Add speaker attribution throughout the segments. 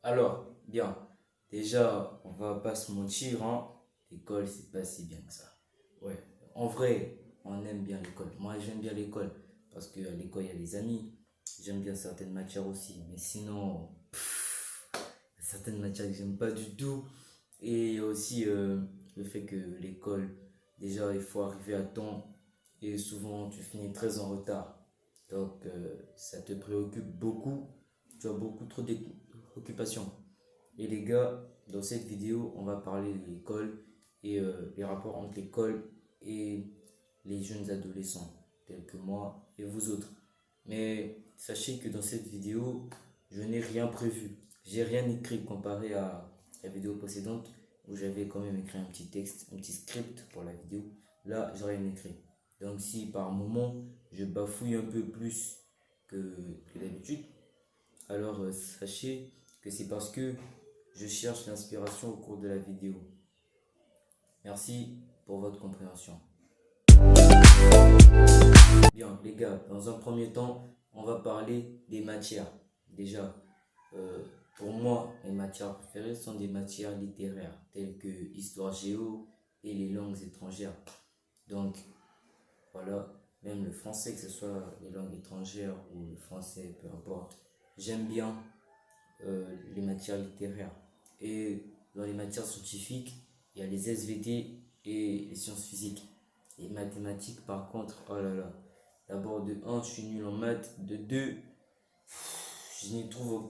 Speaker 1: Alors, bien, déjà, on va pas se mentir, hein, l'école, c'est pas si bien que ça. Ouais, en vrai, on aime bien l'école. Moi, j'aime bien l'école parce qu'à l'école, il y a les amis. J'aime bien certaines matières aussi, mais sinon, il y a certaines matières que j'aime pas du tout. Et il y a aussi le fait que l'école, déjà, il faut arriver à temps et souvent, tu finis très en retard. Donc, ça te préoccupe beaucoup. Tu as beaucoup trop d'occupations. Et les gars, dans cette vidéo, on va parler de l'école et les rapports entre l'école et les jeunes adolescents, tels que moi et vous autres. Mais sachez que dans cette vidéo, je n'ai rien prévu. J'ai rien écrit comparé à la vidéo précédente où j'avais quand même écrit un petit texte, un petit script pour la vidéo. Là, j'ai rien écrit. Donc si par moment je bafouille un peu plus que d'habitude, alors sachez que c'est parce que je cherche l'inspiration au cours de la vidéo. Merci pour votre compréhension. Bien, les gars, dans un premier temps, on va parler des matières. Déjà, euh, pour moi, mes matières préférées sont des matières littéraires, telles que histoire géo et les langues étrangères. Donc, voilà, même le français, que ce soit les langues étrangères ou le français, peu importe. J'aime bien les matières littéraires. Et dans les matières scientifiques, il y a les SVT et les sciences physiques. Les mathématiques, par contre, oh là là. D'abord, de un je suis nul en maths. De 2 je n'y trouve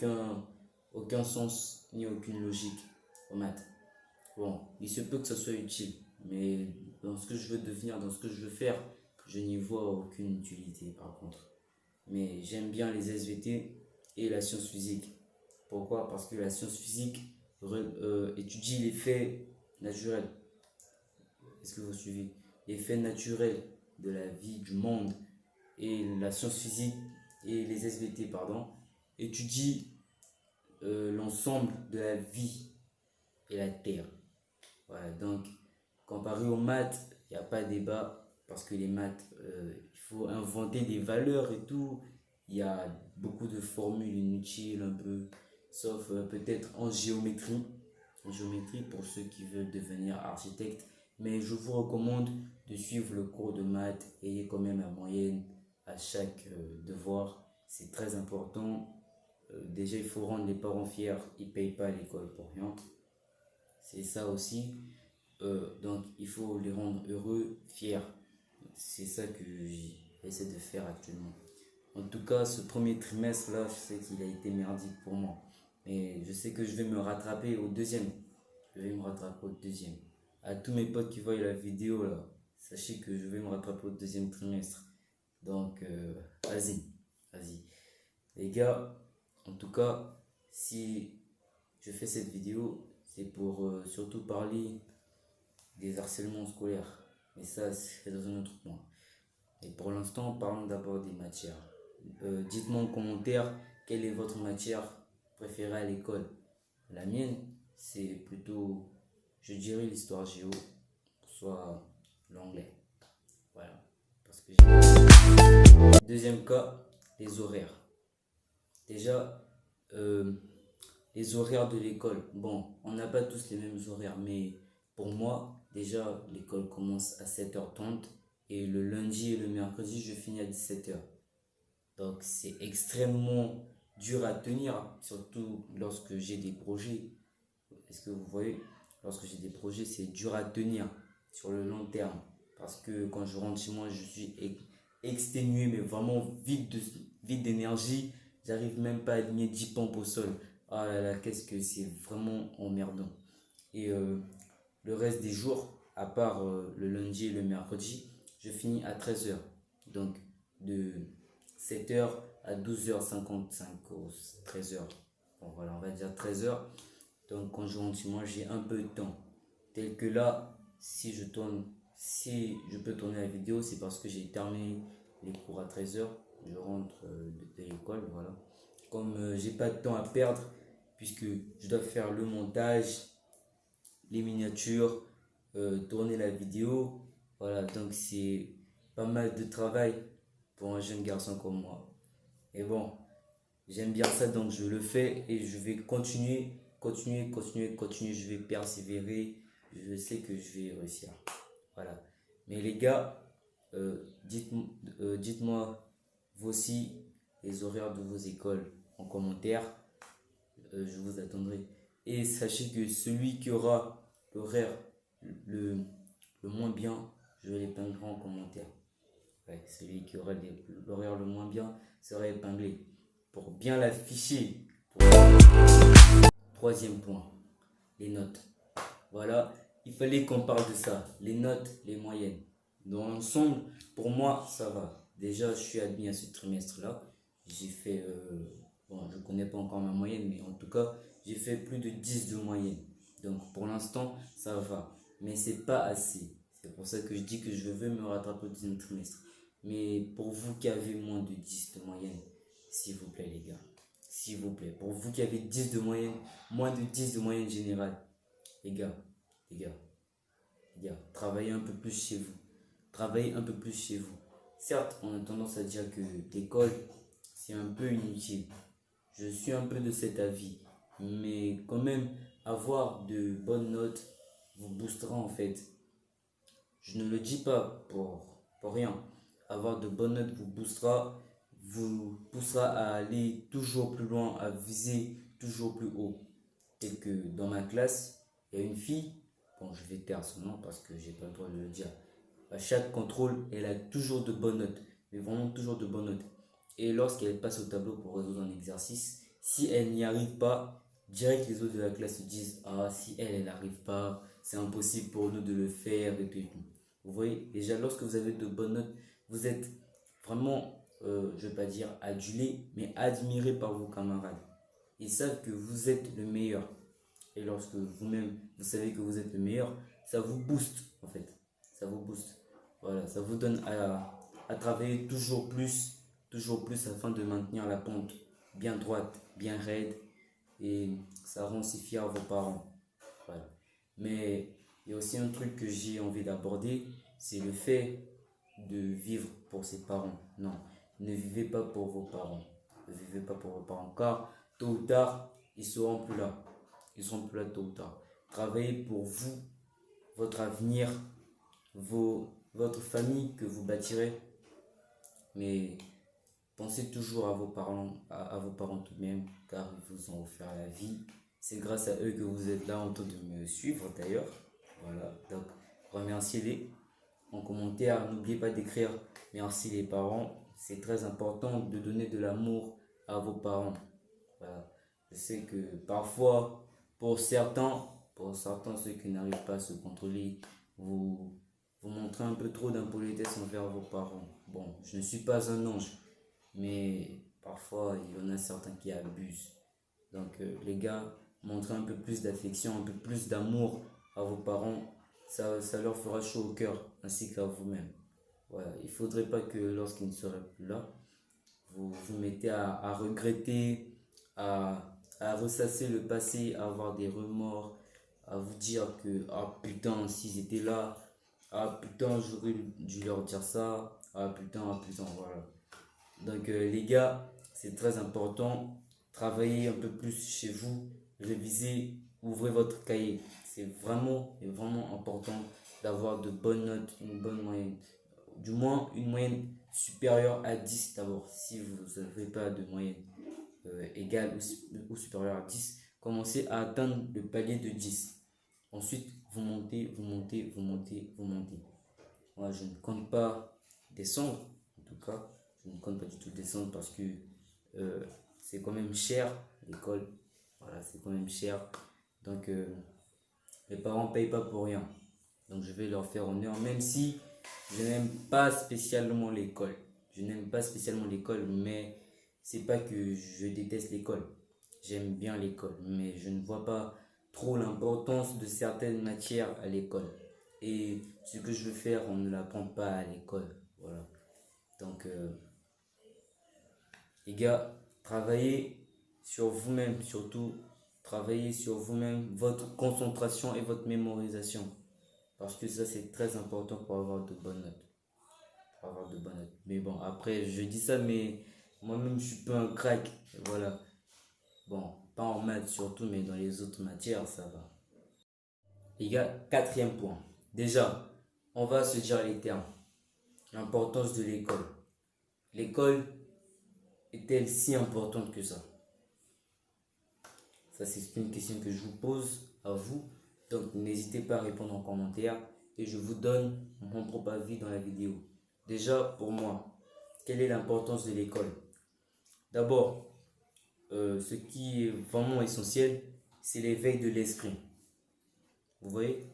Speaker 1: aucun sens ni aucune logique en maths. Bon, il se peut que ça soit utile, mais dans ce que je veux devenir, dans ce que je veux faire, je n'y vois aucune utilité par contre. Mais j'aime bien les SVT et la science physique. Pourquoi? Parce que la science physique étudie les faits naturels. Est-ce que vous suivez? Les faits naturels de la vie, du monde. Et la science physique et les SVT, pardon, étudient l'ensemble de la vie et la Terre. Voilà, donc, comparé aux maths, il n'y a pas de débat parce que les maths, il faut inventer des valeurs et tout. Il y a beaucoup de formules inutiles un peu, sauf peut-être en géométrie pour ceux qui veulent devenir architecte. Mais je vous recommande de suivre le cours de maths. Ayez quand même la moyenne à chaque devoir. C'est très important. Déjà, il faut rendre les parents fiers. Ils ne payent pas l'école pour rien. C'est ça aussi. Donc, il faut les rendre heureux, fiers. C'est ça que j'essaie de faire actuellement. En tout cas, ce premier trimestre-là, je sais qu'il a été merdique pour moi. Mais je sais que je vais me rattraper au deuxième. Je vais me rattraper au deuxième. À tous mes potes qui voient la vidéo, là, sachez que je vais me rattraper au deuxième trimestre. Donc, vas-y, vas-y. Les gars, en tout cas, si je fais cette vidéo, c'est pour surtout parler des harcèlements scolaires. Mais ça, c'est dans un autre point. Et pour l'instant, parlons d'abord des matières. Dites-moi en commentaire quelle est votre matière préférée à l'école. La mienne, c'est plutôt, je dirais, l'histoire géo, soit l'anglais. Voilà. Parce que deuxième cas, les horaires. Déjà, euh, les horaires de l'école. Bon, on n'a pas tous les mêmes horaires, mais pour moi, déjà, l'école commence à 7h30 et le lundi et le mercredi, je finis à 17h. Donc, c'est extrêmement dur à tenir, surtout lorsque j'ai des projets. Est-ce que vous voyez? Lorsque j'ai des projets, c'est dur à tenir sur le long terme. Parce que quand je rentre chez moi, je suis exténué, mais vraiment vide d'énergie. J'arrive même pas à aligner 10 pompes au sol. Ah là là, qu'est-ce que c'est vraiment emmerdant. Et le reste des jours, à part le lundi et le mercredi, je finis à 13h. Donc de 7h à 12h55 ou 13h. Bon voilà, on va dire 13h. Donc quand je rentre chez moi, j'ai un peu de temps. Tel que là, si je peux tourner la vidéo, c'est parce que j'ai terminé les cours à 13h. Je rentre de l'école, voilà. Comme j'ai pas de temps à perdre, puisque je dois faire le montage, les miniatures, tourner la vidéo. Voilà, donc c'est pas mal de travail pour un jeune garçon comme moi. Et bon, J'aime bien ça, donc je le fais et je vais continuer. Je vais persévérer. Je sais que je vais réussir. Voilà. Mais les gars, dites-moi vous aussi les horaires de vos écoles en commentaire. Je vous attendrai. Et sachez que celui qui aura l'horaire le, le moins bien, je l'épinglerai en commentaire. Ouais, celui qui aura l'horaire le moins bien sera épinglé. Pour bien l'afficher. Troisième point, les notes. Voilà, il fallait qu'on parle de ça. Les notes, les moyennes. Dans l'ensemble, pour moi, ça va. Déjà, je suis admis à ce trimestre-là. J'ai fait, bon, je ne connais pas encore ma moyenne, mais en tout cas, j'ai fait plus de 10 de moyenne. Donc, pour l'instant, ça va. Mais c'est pas assez. C'est pour ça que je dis que je veux me rattraper au deuxième trimestre. Mais pour vous qui avez moins de 10 de moyenne, s'il vous plaît, les gars, s'il vous plaît, pour vous qui avez 10 de moyenne, moins de 10 de moyenne générale, les gars, les gars, les gars, travaillez un peu plus chez vous. Travaillez un peu plus chez vous. Certes, on a tendance à dire que l'école, c'est un peu inutile. Je suis un peu de cet avis. Mais quand même, avoir de bonnes notes vous boostera en fait. Je ne le dis pas pour rien. Avoir de bonnes notes vous poussera à aller toujours plus loin, à viser toujours plus haut. Tel que dans ma classe, il y a une fille, bon, je vais taire son nom parce que j'ai pas le droit de le dire. À chaque contrôle, elle a toujours de bonnes notes, mais vraiment toujours de bonnes notes. Et lorsqu'elle passe au tableau pour résoudre un exercice, si elle n'y arrive pas, direct les autres de la classe se disent: ah, si elle n'arrive pas, c'est impossible pour nous de le faire et tout et tout. Vous voyez, déjà lorsque vous avez de bonnes notes, vous êtes vraiment, je ne vais pas dire adulé, mais admiré par vos camarades. Ils savent que vous êtes le meilleur. Et lorsque vous-même, vous savez que vous êtes le meilleur, ça vous booste en fait. Ça vous booste. Voilà, ça vous donne à travailler toujours plus afin de maintenir la pente bien droite, bien raide. Et ça rend aussi fier vos parents. Voilà. Mais il y a aussi un truc que j'ai envie d'aborder, c'est le fait de vivre pour ses parents. Non, ne vivez pas pour vos parents. Ne vivez pas pour vos parents, car tôt ou tard, ils seront plus là. Ils seront plus là tôt ou tard. Travaillez pour vous, votre avenir, votre famille que vous bâtirez. Mais pensez toujours à vos parents, à vos parents tout de même, car ils vous ont offert la vie. C'est grâce à eux que vous êtes là en train de me suivre d'ailleurs. Voilà, donc remerciez-les en commentaire. N'oubliez pas d'écrire merci les parents. C'est très important de donner de l'amour à vos parents. Voilà. Je sais que parfois, pour certains ceux qui n'arrivent pas à se contrôler, vous, vous montrez un peu trop d'impolitesse envers vos parents. Bon, je ne suis pas un ange, mais parfois il y en a certains qui abusent. Donc les gars, montrez un peu plus d'affection, un peu plus d'amour à vos parents. Ça leur fera chaud au cœur, ainsi qu'à vous-même. Voilà. Il ne faudrait pas que lorsqu'ils ne seraient plus là, vous vous mettez à regretter, à ressasser le passé, à avoir des remords, à vous dire que ah putain, s'ils étaient là, ah putain, j'aurais dû leur dire ça, ah putain, voilà. Donc les gars, c'est très important. Travaillez un peu plus chez vous, révisez, ouvrez votre cahier. C'est vraiment important d'avoir de bonnes notes, une bonne moyenne. Du moins une moyenne supérieure à 10 d'abord. Si vous n'avez pas de moyenne égale ou supérieure à 10, commencez à atteindre le palier de 10. Ensuite, vous montez, vous montez, vous montez, vous montez. Moi, je ne compte pas descendre, en tout cas. Je ne compte pas du tout descendre parce que c'est quand même cher, l'école. Voilà, c'est quand même cher. Donc, les parents ne payent pas pour rien. Donc, je vais leur faire honneur, même si je n'aime pas spécialement l'école. Je n'aime pas spécialement l'école, mais c'est pas que je déteste l'école. J'aime bien l'école, mais je ne vois pas trop l'importance de certaines matières à l'école. Et ce que je veux faire, on ne l'apprend pas à l'école. Voilà. Donc, les gars, travaillez sur vous-même, surtout. Travaillez sur vous-même, votre concentration et votre mémorisation. Parce que ça, c'est très important pour avoir de bonnes notes. Pour avoir de bonnes notes. Mais bon, après, je dis ça, mais Moi-même, je suis pas un crack. Voilà. Bon, pas en maths surtout, mais dans les autres matières, ça va. Les gars, quatrième point. Déjà, on va se dire les termes. L'importance de l'école. L'école est-elle si importante que ça? Ça, c'est une question que je vous pose à vous. Donc, n'hésitez pas à répondre en commentaire et je vous donne mon propre avis dans la vidéo. Déjà, pour moi, quelle est l'importance de l'école? D'abord, ce qui est vraiment essentiel, c'est l'éveil de l'esprit. Vous voyez,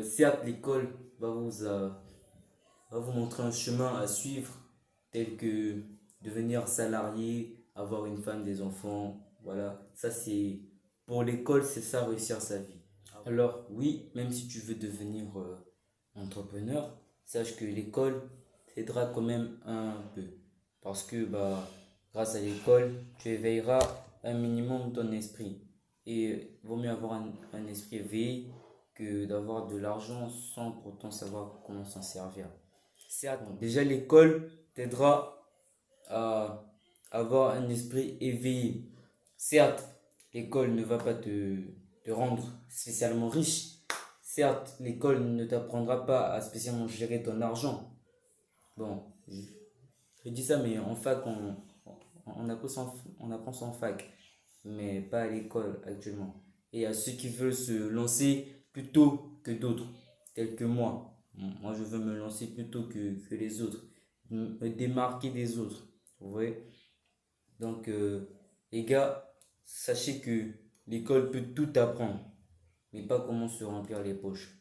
Speaker 1: certes, l'école va vous montrer un chemin à suivre, tel que devenir salarié, avoir une femme, des enfants. Voilà, ça c'est pour l'école, c'est ça réussir sa vie. Alors oui, même si tu veux devenir entrepreneur, sache que l'école t'aidera quand même un peu. Parce que grâce à l'école, tu éveilleras un minimum ton esprit. Et vaut mieux avoir un esprit éveillé que d'avoir de l'argent sans pourtant savoir comment s'en servir. Certes, déjà l'école t'aidera à avoir un esprit éveillé. Certes, l'école ne va pas te rendre spécialement riche. Certes, l'école ne t'apprendra pas à spécialement gérer ton argent. Bon, je dis ça, mais en fac, on apprend ça en fac, mais pas à l'école actuellement. Et à ceux qui veulent se lancer plus tôt que d'autres, tels que moi. Moi, je veux me lancer plus tôt que les autres, me démarquer des autres. Vous voyez? Donc, les gars, sachez que l'école peut tout apprendre, mais pas comment se remplir les poches.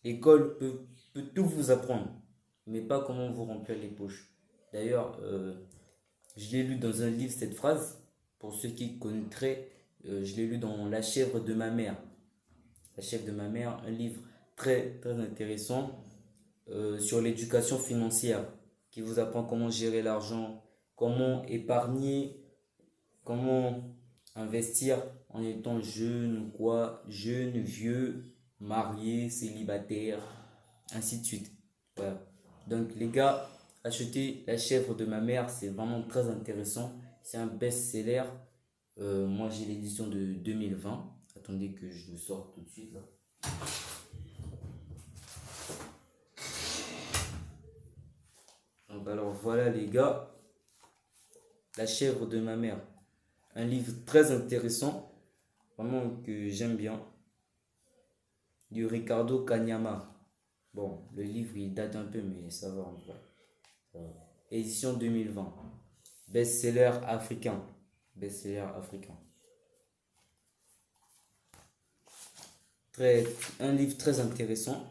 Speaker 1: L'école peut tout vous apprendre, mais pas comment vous remplir les poches. D'ailleurs, je l'ai lu dans un livre, cette phrase. Pour ceux qui connaîtraient, je l'ai lu dans La chèvre de ma mère. La chèvre de ma mère, un livre très, très intéressant sur l'éducation financière qui vous apprend comment gérer l'argent, comment épargner, comment investir en étant jeune ou quoi, jeune, vieux, marié, célibataire, ainsi de suite. Voilà. Donc les gars, achetez La chèvre de ma mère, c'est vraiment très intéressant. C'est un best-seller. Moi j'ai l'édition de 2020. Attendez que je le sorte tout de suite là. Donc alors voilà les gars, La chèvre de ma mère. Un livre très intéressant, vraiment que j'aime bien, du Ricardo Kanyama. Bon, le livre il date un peu, mais ça va encore. Édition 2020. Best-seller africain. Best-seller africain. Un livre très intéressant.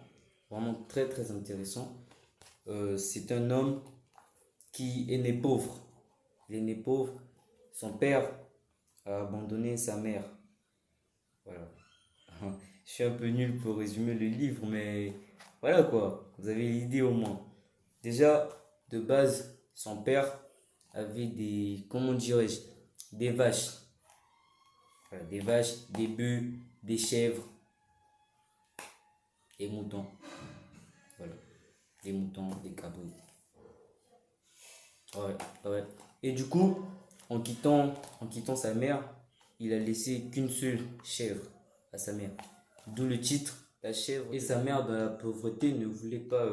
Speaker 1: Vraiment très très intéressant. C'est un homme qui est né pauvre. Il est né pauvre. Son père a abandonné sa mère. Voilà. Je suis un peu nul pour résumer le livre, mais voilà quoi. Vous avez l'idée au moins. Déjà, de base, son père avait comment dirais-je, des vaches. Voilà, des vaches, des bœufs, des chèvres et moutons. Voilà. Des moutons, des cabrits. Ouais, ouais. Et du coup, en quittant sa mère, il a laissé qu'une seule chèvre à sa mère. D'où le titre, La chèvre. Et sa mère, dans la pauvreté, ne voulait pas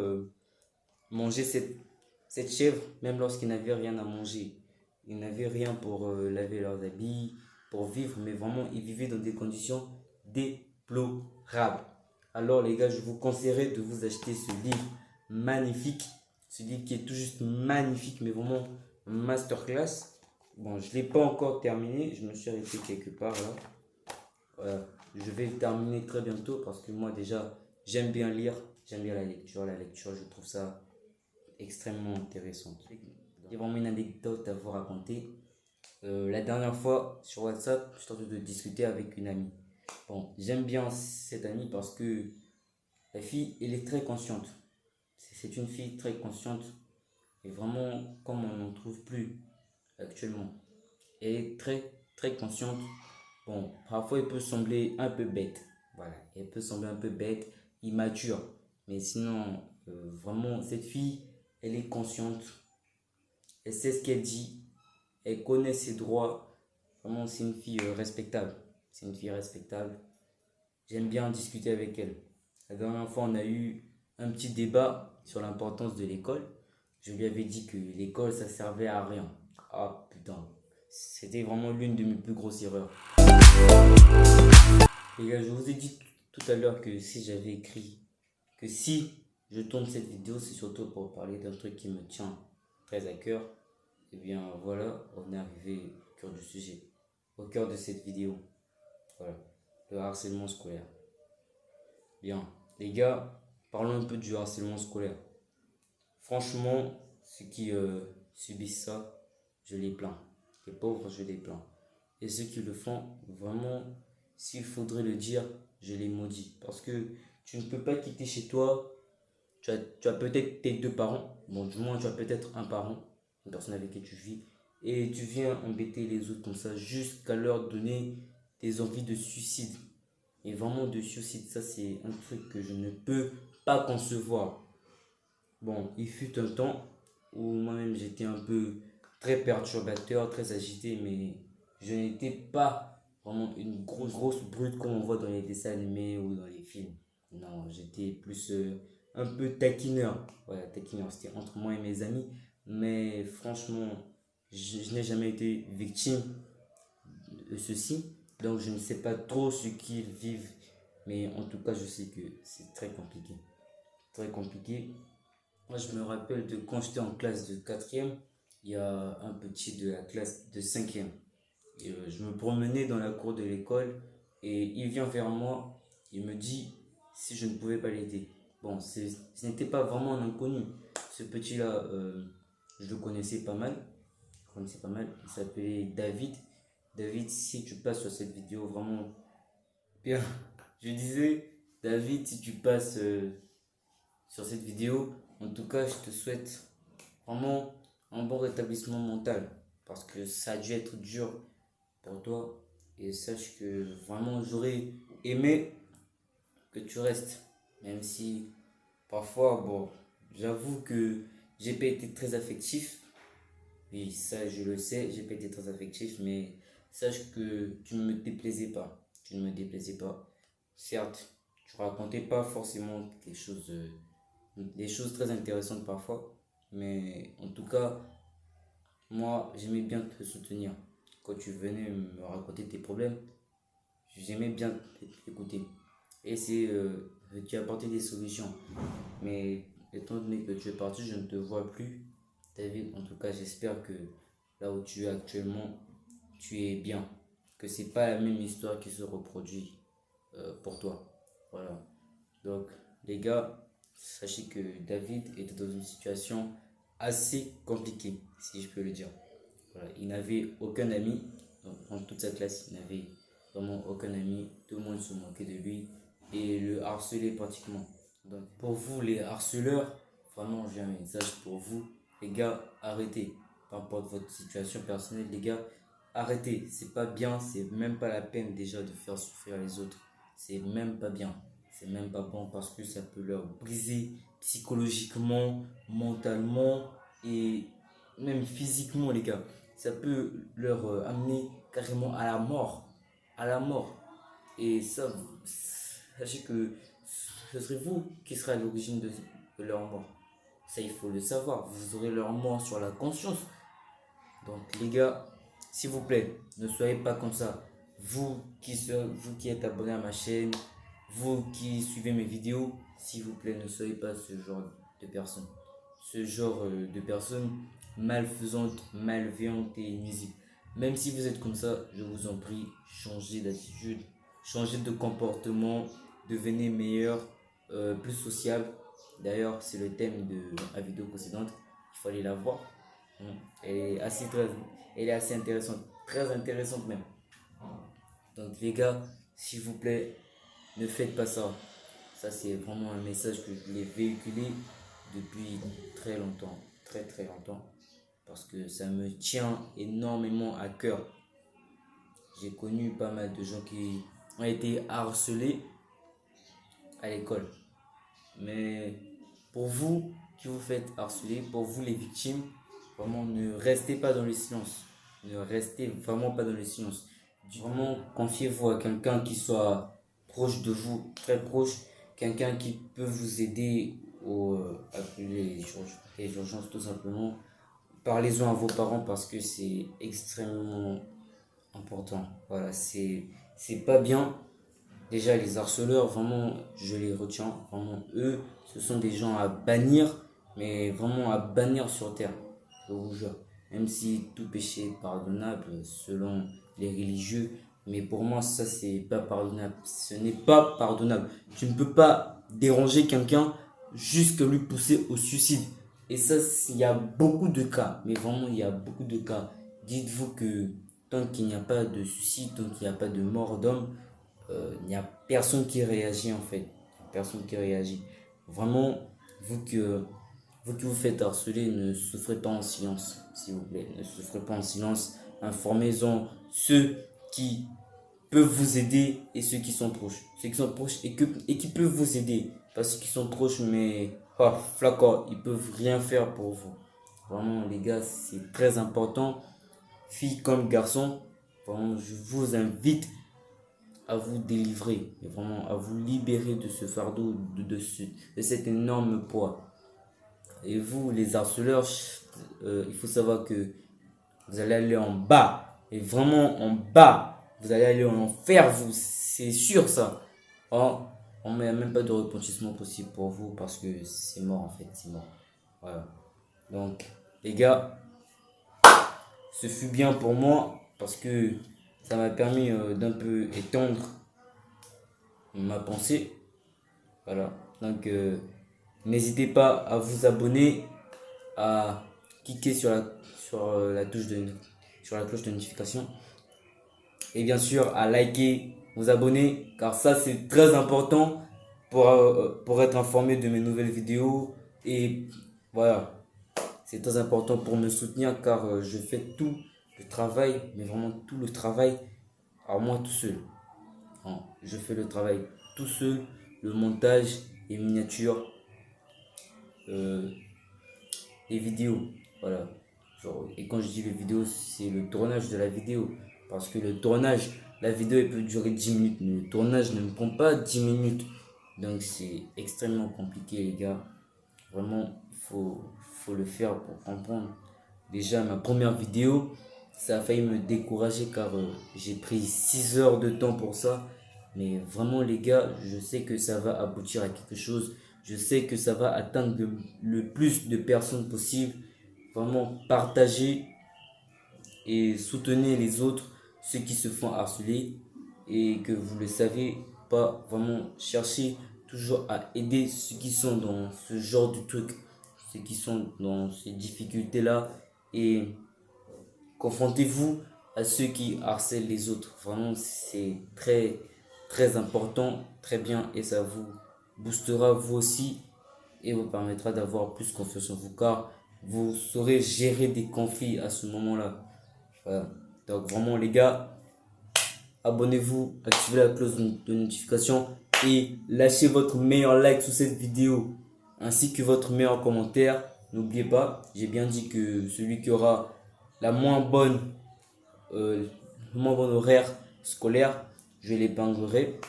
Speaker 1: manger cette chèvre, même lorsqu'ils n'avaient rien à manger. Ils n'avaient rien pour laver leurs habits, pour vivre, mais vraiment, ils vivaient dans des conditions déplorables. Alors les gars, je vous conseillerais de vous acheter ce livre magnifique. Ce livre qui est tout juste magnifique, mais vraiment masterclass. Bon, je ne l'ai pas encore terminé, je me suis arrêté quelque part là. Voilà. Je vais le terminer très bientôt parce que moi déjà, j'aime bien lire, j'aime bien la lecture. La lecture, je trouve ça extrêmement intéressant. J'ai vraiment une anecdote à vous raconter. La dernière fois sur WhatsApp, je tentais de discuter avec une amie. Bon, j'aime bien cette amie parce que la fille, elle est très consciente. C'est une fille très consciente et vraiment comme on n'en trouve plus actuellement. Elle est très très consciente. Bon, parfois elle peut sembler un peu bête. Voilà, elle peut sembler un peu bête, immature. Mais sinon, vraiment, cette fille, elle est consciente. Elle sait ce qu'elle dit. elle connaît ses droits. Vraiment, c'est une fille respectable. C'est une fille respectable. J'aime bien discuter avec elle. La dernière fois, on a eu un petit débat sur l'importance de l'école. Je lui avais dit que l'école, ça servait à rien. Ah putain, c'était vraiment l'une de mes plus grosses erreurs. Les gars, je vous ai dit tout à l'heure que si j'avais écrit, que si je tourne cette vidéo, c'est surtout pour parler d'un truc qui me tient très à cœur. Et bien voilà, on est arrivé au cœur du sujet, au cœur de cette vidéo. Voilà, le harcèlement scolaire. Bien, les gars, parlons un peu du harcèlement scolaire. Franchement, ceux qui subissent ça, je les plains. Les pauvres, je les plains. Et ceux qui le font, vraiment, s'il faudrait le dire, je les maudis. Parce que tu ne peux pas quitter chez toi. Tu as peut-être tes deux parents. Bon, du moins, tu as peut-être un parent, une personne avec qui tu vis. Et tu viens embêter les autres comme ça, jusqu'à leur donner des envies de suicide. Et vraiment, de suicide, ça, c'est un truc que je ne peux pas concevoir. Bon, il fut un temps où moi-même j'étais un peu très perturbateur, très agité, mais je n'étais pas vraiment une grosse brute comme on voit dans les dessins animés ou dans les films. Non, j'étais plus un peu taquineur. Voilà, taquineur, c'était entre moi et mes amis. Mais franchement, je n'ai jamais été victime de ceci. Donc je ne sais pas trop ce qu'ils vivent. Mais en tout cas, je sais que c'est très compliqué. Très compliqué. Moi, je me rappelle de quand j'étais en classe de quatrième, il y a un petit de la classe de cinquième. Et, je me promenais dans la cour de l'école et il vient vers moi, il me dit si je ne pouvais pas l'aider. Bon, ce n'était pas vraiment un inconnu. Ce petit-là, je le connaissais pas mal. Je le connaissais pas mal. Il s'appelait David. David, si tu passes sur cette vidéo, vraiment bien. Je disais, David, si tu passes sur cette vidéo, en tout cas, je te souhaite vraiment un bon rétablissement mental parce que ça a dû être dur pour toi et sache que vraiment j'aurais aimé que tu restes, même si parfois, bon, j'avoue que j'ai pas été très affectif. Oui, ça je le sais, j'ai pas été très affectif, mais sache que tu ne me déplaisais pas. Tu ne me déplaisais pas. Certes, tu racontais pas forcément quelque chose, des choses très intéressantes parfois, mais en tout cas, moi, j'aimais bien te soutenir. Quand tu venais me raconter tes problèmes, j'aimais bien t'écouter. Et c'est tu as apporté des solutions. Mais étant donné que tu es parti, je ne te vois plus. David, en tout cas, j'espère que là où tu es actuellement, tu es bien. Que c'est pas la même histoire qui se reproduit pour toi. Voilà. Donc, les gars, sachez que David était dans une situation assez compliquée, si je peux le dire. Voilà, il n'avait aucun ami. Dans toute sa classe, il n'avait vraiment aucun ami. Tout le monde se moquait de lui et le harcelait pratiquement. Donc, pour vous, les harceleurs, vraiment, j'ai un message pour vous. Les gars, arrêtez. Peu importe votre situation personnelle, les gars, arrêtez. C'est pas bien, c'est même pas la peine déjà de faire souffrir les autres. C'est même pas bien. C'est même pas bon parce que ça peut leur briser psychologiquement, mentalement et même physiquement, les gars. Ça peut leur amener carrément à la mort. À la mort. Et ça, sachez que ce serait vous qui serez à l'origine de leur mort. Ça, il faut le savoir. Vous aurez leur mort sur la conscience. Donc, les gars, s'il vous plaît, ne soyez pas comme ça. Vous qui êtes abonné à ma chaîne, vous qui suivez mes vidéos, s'il vous plaît, ne soyez pas ce genre de personnes. Ce genre de personnes malfaisantes, malveillantes et nuisibles. Même si vous êtes comme ça, je vous en prie, changez d'attitude, changez de comportement, devenez meilleur, plus sociable. D'ailleurs, c'est le thème de la vidéo précédente. Il fallait la voir. Elle est assez intéressante, très intéressante même. Donc les gars, s'il vous plaît, ne faites pas ça. Ça c'est vraiment un message que je voulais véhiculer depuis très longtemps, très très longtemps, parce que ça me tient énormément à cœur. J'ai connu pas mal de gens qui ont été harcelés à l'école. Mais pour vous qui vous faites harceler, pour vous les victimes, vraiment ne restez pas dans le silence. Ne restez vraiment pas dans le silence. Vraiment, confiez-vous à quelqu'un qui soit proche de vous, très proche, quelqu'un qui peut vous aider à les urgences tout simplement. Parlez-en à vos parents parce que c'est extrêmement important. Voilà, c'est pas bien. Déjà, les harceleurs, vraiment, je les retiens. Vraiment, eux, ce sont des gens à bannir, mais vraiment à bannir sur terre. Je vous jure. Même si tout péché est pardonnable selon les religieux, mais pour moi, ça, c'est pas pardonnable. Ce n'est pas pardonnable. Tu ne peux pas déranger quelqu'un jusqu'à lui pousser au suicide. Et ça, il y a beaucoup de cas, mais vraiment, il y a beaucoup de cas. Dites-vous que tant qu'il n'y a pas de suicide, tant qu'il n'y a pas de mort d'homme, il n'y a personne qui réagit en fait. Personne qui réagit. Vraiment, vous que, vous qui vous faites harceler, ne souffrez pas en silence, s'il vous plaît. Ne souffrez pas en silence. Informez-en ceux qui peuvent vous aider et ceux qui sont proches. Ceux qui sont proches et qui peuvent vous aider. Pas ceux qui sont proches, mais flacon, ils peuvent rien faire pour vous. Vraiment, les gars, c'est très important. Filles comme garçons, vraiment, je vous invite à vous délivrer, et vraiment à vous libérer de ce fardeau, de cet énorme poids. Et vous, les harceleurs, il faut savoir que vous allez aller en bas, et vraiment en bas, vous allez aller en enfer, vous, c'est sûr ça. Oh, on met même pas de retentissement possible pour vous parce que c'est mort en fait, c'est mort. Voilà. Donc, les gars, ce fut bien pour moi parce que ça m'a permis d'un peu étendre ma pensée. Voilà. Donc, n'hésitez pas à vous abonner, à cliquer sur la sur la cloche de notification. Et bien sûr, à liker, vous abonner, car ça, c'est très important pour être informé de mes nouvelles vidéos. Et voilà, c'est très important pour me soutenir, car je fais tout le travail, mais vraiment tout le travail, à moi tout seul. Hein, je fais le travail tout seul, le montage, les miniatures, euh, les vidéos. Voilà. Genre, et quand je dis les vidéos, c'est le tournage de la vidéo. Parce que le tournage, la vidéo elle peut durer 10 minutes, mais le tournage ne me prend pas 10 minutes. Donc c'est extrêmement compliqué, les gars. Vraiment, faut le faire pour comprendre. Déjà, ma première vidéo, ça a failli me décourager car j'ai pris 6 heures de temps pour ça. Mais vraiment, les gars, je sais que ça va aboutir à quelque chose. Je sais que ça va atteindre le plus de personnes possible. Vraiment, partagez et soutenez les autres, ceux qui se font harceler. Et que vous le savez, pas vraiment chercher toujours à aider ceux qui sont dans ce genre de truc, ceux qui sont dans ces difficultés-là. Et confrontez-vous à ceux qui harcèlent les autres. Vraiment, c'est très, très important, très bien, et ça vous boostera vous aussi et vous permettra d'avoir plus confiance en vous car vous saurez gérer des conflits à ce moment-là. Voilà. Donc vraiment les gars, abonnez-vous, activez la cloche de notification et lâchez votre meilleur like sous cette vidéo ainsi que votre meilleur commentaire. N'oubliez pas, j'ai bien dit que celui qui aura la moins bonne, le moins bon horaire scolaire, je l'épinglerai.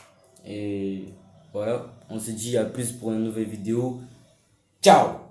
Speaker 1: Et voilà, on se dit à plus pour une nouvelle vidéo. Ciao!